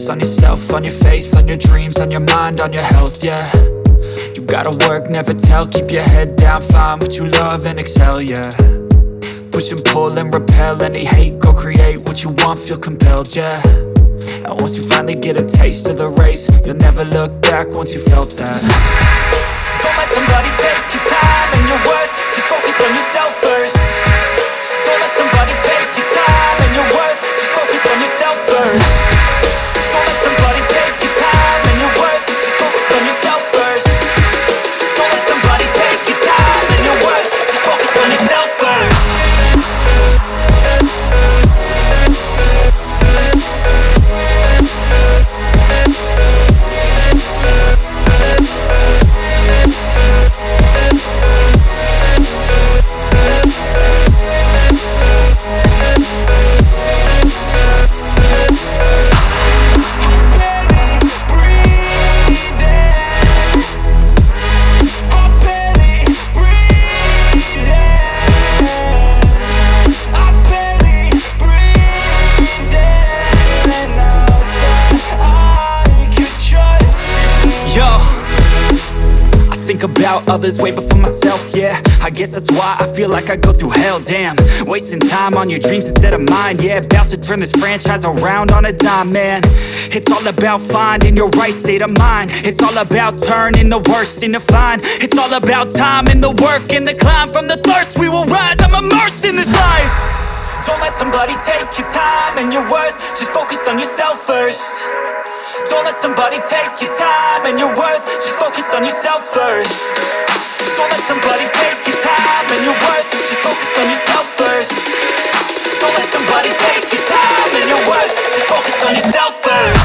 focus on yourself, on your faith, on your dreams, on your mind, on your health, yeah. You gotta work, never tell, keep your head down, find what you love and excel, yeah. Push and pull and repel any hate, go create what you want, feel compelled, yeah. And once you finally get a taste of the race, you'll never look back once you felt that. Don't let somebody take your time and your worth, just focus on yourself first. Don't let somebody take your time and your worth, just focus on yourself first. Don't let somebody take your time and your worth, just focus on yourself first. Don't let somebody take your time and your worth, just focus on yourself first. Think about others way before myself, yeah. I guess that's why I feel like I go through hell, damn. Wasting time on your dreams instead of mine, yeah. About to turn this franchise around on a dime, man. It's all about finding your right state of mind. It's all about turning the worst into fine. It's all about time and the work and the climb. From the thirst we will rise, I'm immersed in this life. Don't let somebody take your time and your worth, just focus on yourself first. Don't let somebody take your time and your worth, just focus on yourself first. Don't let somebody take your time and your worth, just focus on yourself first. Don't let somebody take your time and your worth, just focus on yourself first.